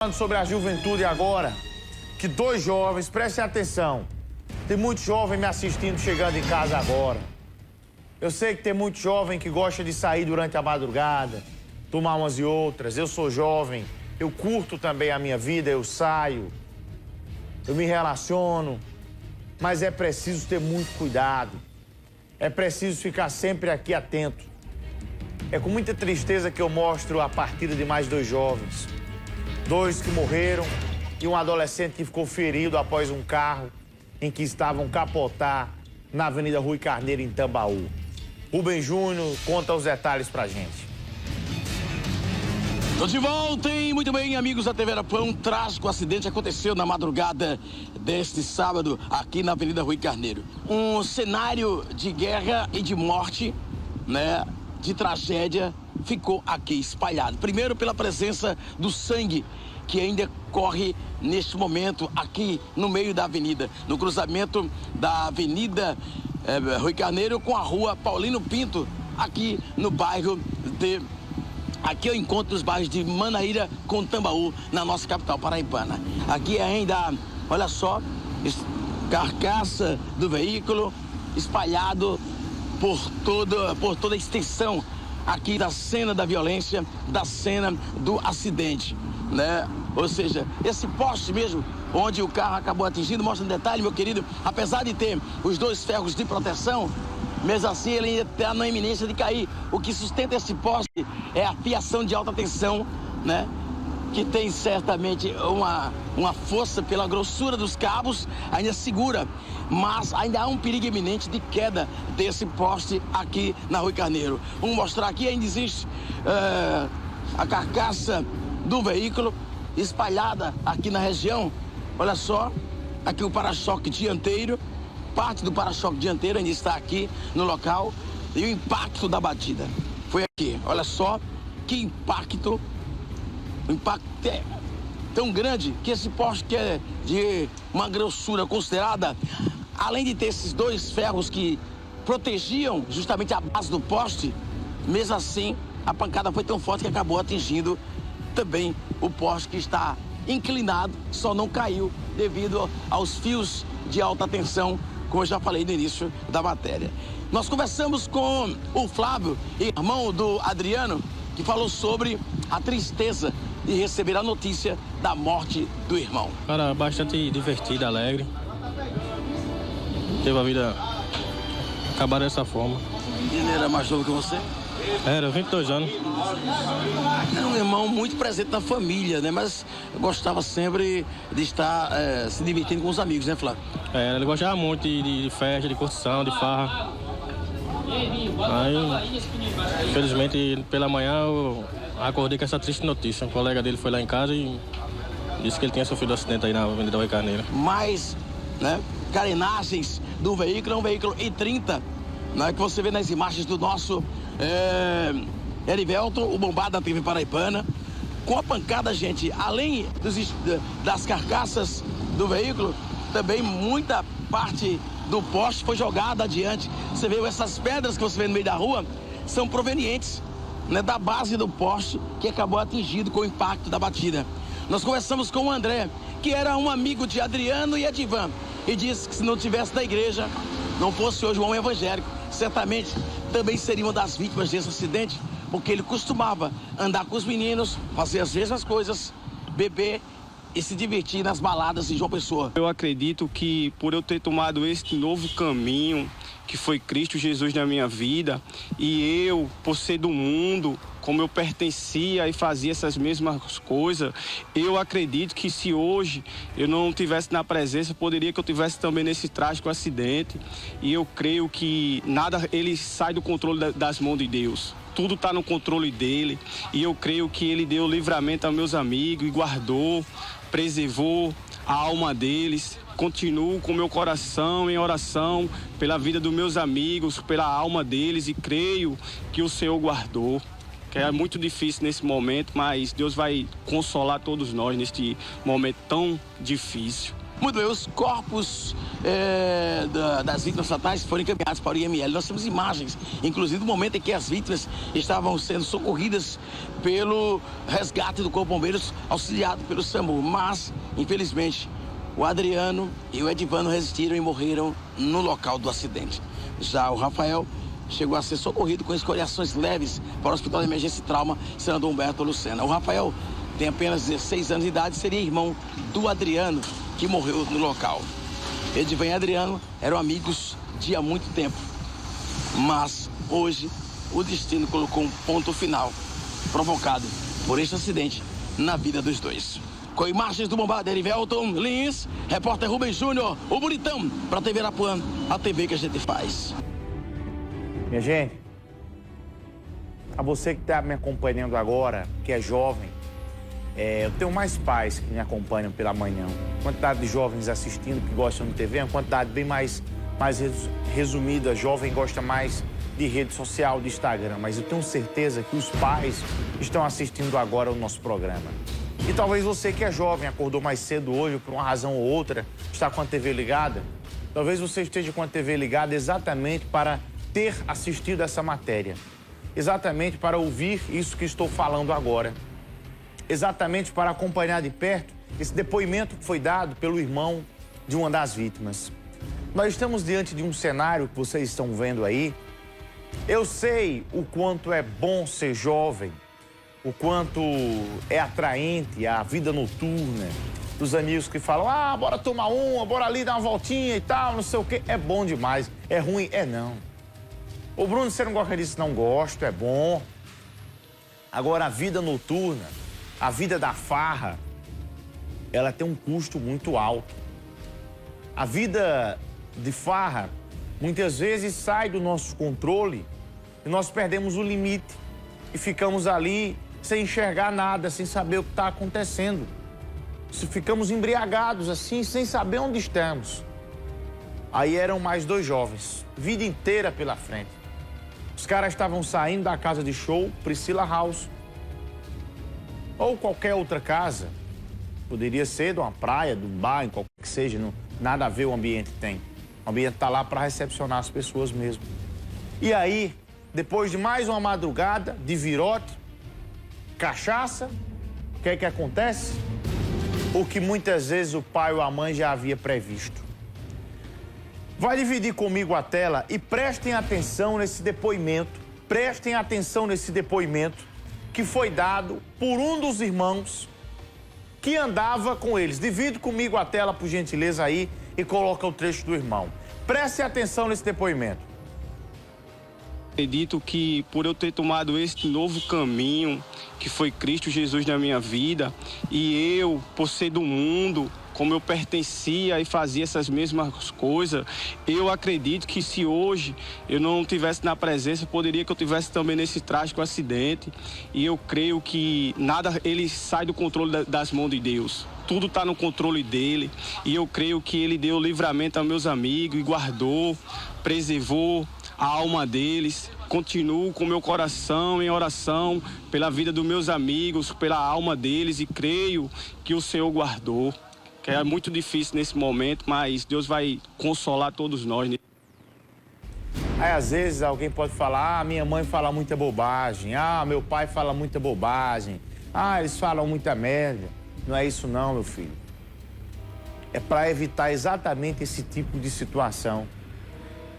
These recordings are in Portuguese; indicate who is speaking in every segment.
Speaker 1: Falando sobre a juventude agora, que dois jovens, prestem atenção. Tem muito jovem me assistindo chegando em casa agora. Eu sei que tem muito jovem que gosta de sair durante a madrugada, tomar umas e outras. Eu sou jovem, eu curto também a minha vida, eu saio, eu me relaciono. Mas é preciso ter muito cuidado. É preciso ficar sempre aqui atento. É com muita tristeza que eu mostro a partida de mais dois jovens. Dois que morreram e um adolescente que ficou ferido após um carro em que estavam capotar na Avenida Rui Carneiro, em Tambaú. Rubem Júnior conta os detalhes pra gente.
Speaker 2: Tô de volta, hein? Muito bem, amigos da TV Arapuã. Um trágico acidente aconteceu na madrugada deste sábado aqui na Avenida Rui Carneiro. Um cenário de guerra e de morte, né? De tragédia ficou aqui espalhado. Primeiro pela presença do sangue que ainda corre neste momento aqui no meio da avenida, no cruzamento da Avenida Rui Carneiro com a Rua Paulino Pinto, aqui no bairro de... Aqui é o encontro dos bairros de Manaíra com Tambaú, na nossa capital paraibana. Aqui ainda, olha só, carcaça do veículo espalhado por toda a extensão aqui da cena da violência, da cena do acidente, né? Ou seja, esse poste mesmo, onde o carro acabou atingindo, mostra um detalhe, meu querido, apesar de ter os dois ferros de proteção, mesmo assim ele ainda está na iminência de cair. O que sustenta esse poste é a fiação de alta tensão, né? Que tem certamente uma força pela grossura dos cabos, ainda segura, mas ainda há um perigo iminente de queda desse poste aqui na Rui Carneiro. Vamos mostrar aqui, ainda existe a carcaça do veículo espalhada aqui na região. Olha só, aqui o para-choque dianteiro, parte do para-choque dianteiro ainda está aqui no local, e o impacto da batida foi aqui. Olha só que impacto. O impacto é tão grande que esse poste, que é de uma grossura considerada, além de ter esses dois ferros que protegiam justamente a base do poste, mesmo assim a pancada foi tão forte que acabou atingindo também o poste, que está inclinado, só não caiu devido aos fios de alta tensão, como eu já falei no início da matéria. Nós conversamos com o Flávio, irmão do Adriano, que falou sobre a tristeza de receber a notícia da morte do irmão.
Speaker 3: Cara, bastante divertido, alegre. Teve a vida acabar dessa forma.
Speaker 2: Ele era mais novo que você?
Speaker 3: Era, 22 anos.
Speaker 2: Era um irmão muito presente na família, né? Mas gostava sempre de estar se divertindo com os amigos, né, Flávio?
Speaker 3: Ele gostava muito de festa, de curtição, de farra. Aí, infelizmente, pela manhã eu acordei com essa triste notícia. Um colega dele foi lá em casa e disse que ele tinha sofrido um acidente aí na Avenida Rui Carneiro.
Speaker 2: Mas, né, carenagens do veículo, é um veículo I30, né, que você vê nas imagens do nosso Erivelton, o bombado da TV Paraibana. Com a pancada, gente, além das carcaças do veículo, também muita parte do poste foi jogada adiante. Você vê essas pedras que você vê no meio da rua, são provenientes, né, da base do poste, que acabou atingido com o impacto da batida. Nós conversamos com o André, que era um amigo de Adriano e Edivan, e disse que se não tivesse na igreja, não fosse hoje um homem evangélico, certamente também seria uma das vítimas desse acidente, porque ele costumava andar com os meninos, fazer as mesmas coisas, beber e se divertir nas baladas em João Pessoa.
Speaker 4: Eu acredito que por eu ter tomado esse novo caminho, que foi Cristo Jesus na minha vida, e eu, por ser do mundo, como eu pertencia e fazia essas mesmas coisas, eu acredito que se hoje eu não estivesse na presença, poderia que eu estivesse também nesse trágico acidente. E eu creio que nada, ele sai do controle das mãos de Deus. Tudo está no controle dele, e eu creio que ele deu livramento aos meus amigos e guardou, preservou a alma deles. Continuo com meu coração em oração pela vida dos meus amigos, pela alma deles, e creio que o Senhor guardou. Que é muito difícil nesse momento, mas Deus vai consolar todos nós neste momento tão difícil.
Speaker 2: Muito bem, os corpos das vítimas fatais foram encaminhados para o IML. Nós temos imagens, inclusive do momento em que as vítimas estavam sendo socorridas pelo resgate do Corpo de Bombeiros, auxiliado pelo SAMU. Mas, infelizmente, o Adriano e o Edivano resistiram e morreram no local do acidente. Já o Rafael chegou a ser socorrido com escoriações leves para o Hospital de Emergência e Trauma, Senador Humberto Lucena. O Rafael tem apenas 16 anos de idade e seria irmão do Adriano, que morreu no local. Edivan e Adriano eram amigos de há muito tempo, mas hoje o destino colocou um ponto final, provocado por este acidente na vida dos dois. Com imagens do bombardeiro Ivelton Lins, repórter Rubens Júnior, o Bonitão, para a TV Arapuã, a TV que a gente faz.
Speaker 1: Minha gente, a você que está me acompanhando agora, que é jovem, eu tenho mais pais que me acompanham pela manhã. Quantidade de jovens assistindo que gostam de TV, uma quantidade bem mais resumida. Jovem gosta mais de rede social, de Instagram. Mas eu tenho certeza que os pais estão assistindo agora o nosso programa. E talvez você que é jovem, acordou mais cedo hoje, por uma razão ou outra, está com a TV ligada. Talvez você esteja com a TV ligada exatamente para ter assistido essa matéria. Exatamente para ouvir isso que estou falando agora. Exatamente para acompanhar de perto esse depoimento que foi dado pelo irmão de uma das vítimas. Nós estamos diante de um cenário que vocês estão vendo aí. Eu sei o quanto é bom ser jovem, o quanto é atraente a vida noturna, dos amigos que falam, bora tomar uma, bora ali dar uma voltinha e tal, não sei o quê. É bom demais. É ruim? É não. Ô Bruno, você não gosta disso? Não gosto, é bom. Agora, a vida noturna, a vida da farra, ela tem um custo muito alto. A vida de farra, muitas vezes, sai do nosso controle e nós perdemos o limite e ficamos ali sem enxergar nada, sem saber o que está acontecendo. Ficamos embriagados assim, sem saber onde estamos. Aí eram mais 2 jovens, vida inteira pela frente. Os caras estavam saindo da casa de show, Priscila House, ou qualquer outra casa. Poderia ser de uma praia, de um bar, em qualquer que seja, não, nada a ver o ambiente tem. O ambiente está lá para recepcionar as pessoas mesmo. E aí, depois de mais uma madrugada de virote, cachaça, o que é que acontece? O que muitas vezes o pai ou a mãe já havia previsto. Vai dividir comigo a tela e prestem atenção nesse depoimento. Prestem atenção nesse depoimento que foi dado por um dos irmãos que andava com eles. Divide comigo a tela, por gentileza, aí, e coloca o trecho do irmão. Preste atenção nesse depoimento.
Speaker 4: Acredito que por eu ter tomado este novo caminho, que foi Cristo Jesus na minha vida, e eu, por ser do mundo, como eu pertencia e fazia essas mesmas coisas, eu acredito que se hoje eu não estivesse na presença, poderia que eu estivesse também nesse trágico acidente. E eu creio que nada ele sai do controle das mãos de Deus. Tudo está no controle dele. E eu creio que ele deu livramento aos meus amigos e guardou, preservou a alma deles. Continuo com meu coração em oração pela vida dos meus amigos, pela alma deles, e creio que o Senhor guardou. Que é muito difícil nesse momento, mas Deus vai consolar todos nós.
Speaker 1: Aí, às vezes, alguém pode falar, minha mãe fala muita bobagem, meu pai fala muita bobagem, eles falam muita merda. Não é isso não, meu filho. É para evitar exatamente esse tipo de situação.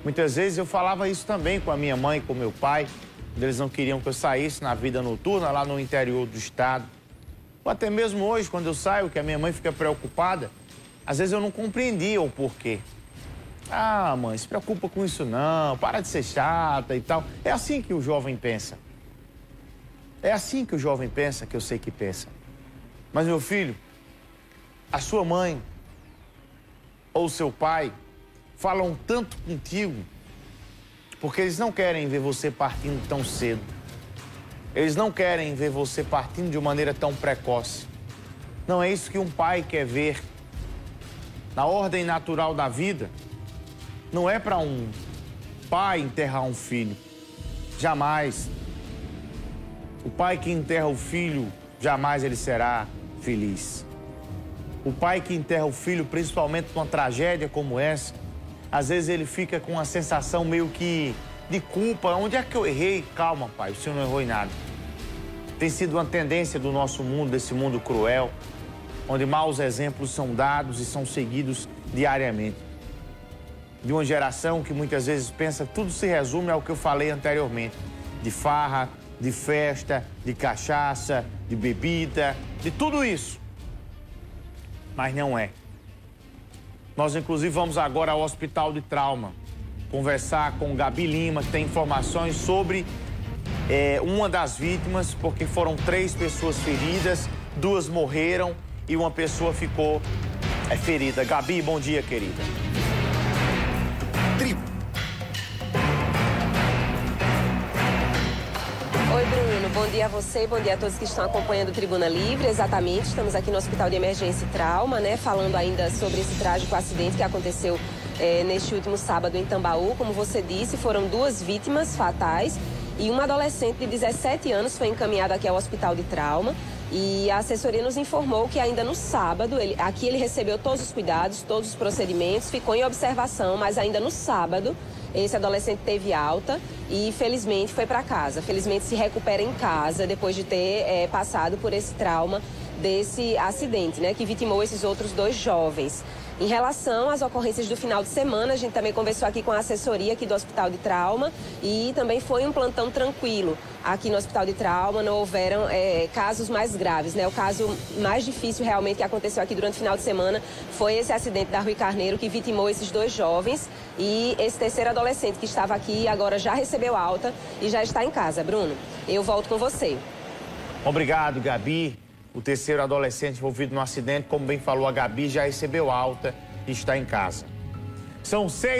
Speaker 1: Muitas vezes eu falava isso também com a minha mãe e com meu pai, quando eles não queriam que eu saísse na vida noturna lá no interior do estado. Ou até mesmo hoje, quando eu saio, que a minha mãe fica preocupada, às vezes eu não compreendia o porquê. Mãe, se preocupa com isso não, para de ser chata e tal. É assim que o jovem pensa. É assim que o jovem pensa, que eu sei que pensa. Mas, meu filho, a sua mãe ou seu pai falam tanto contigo porque eles não querem ver você partindo tão cedo. Eles não querem ver você partindo de maneira tão precoce. Não é isso que um pai quer ver. Na ordem natural da vida, não é para um pai enterrar um filho. Jamais. O pai que enterra o filho, jamais ele será feliz. O pai que enterra o filho, principalmente numa tragédia como essa, às vezes ele fica com uma sensação meio que de culpa. Onde é que eu errei? Calma, pai, o senhor não errou em nada. Tem sido uma tendência do nosso mundo, desse mundo cruel, onde maus exemplos são dados e são seguidos diariamente. De uma geração que muitas vezes pensa que tudo se resume ao que eu falei anteriormente. De farra, de festa, de cachaça, de bebida, de tudo isso. Mas não é. Nós, inclusive, vamos agora ao Hospital de Trauma conversar com Gabi Lima, que tem informações sobre uma das vítimas, porque foram 3 pessoas feridas, 2 morreram e uma pessoa ficou ferida. Gabi, bom dia, querida.
Speaker 5: Oi, Bruno. Bom dia a você, bom dia a todos que estão acompanhando o Tribuna Livre. Exatamente, estamos aqui no Hospital de Emergência e Trauma, né? Falando ainda sobre esse trágico acidente que aconteceu neste último sábado em Tambaú. Como você disse, foram 2 vítimas fatais e uma adolescente de 17 anos foi encaminhada aqui ao Hospital de Trauma. E a assessoria nos informou que ainda no sábado, aqui ele recebeu todos os cuidados, todos os procedimentos, ficou em observação, mas ainda no sábado esse adolescente teve alta e felizmente foi para casa. Felizmente se recupera em casa depois de ter passado por esse trauma desse acidente, né, que vitimou esses outros 2 jovens. Em relação às ocorrências do final de semana, a gente também conversou aqui com a assessoria aqui do Hospital de Trauma e também foi um plantão tranquilo. Aqui no Hospital de Trauma não houveram casos mais graves, né? O caso mais difícil realmente que aconteceu aqui durante o final de semana foi esse acidente da Rui Carneiro que vitimou esses 2 jovens e esse terceiro adolescente que estava aqui agora já recebeu alta e já está em casa. Bruno, eu volto com você.
Speaker 1: Obrigado, Gabi. O terceiro adolescente envolvido no acidente, como bem falou a Gabi, já recebeu alta e está em casa. São 6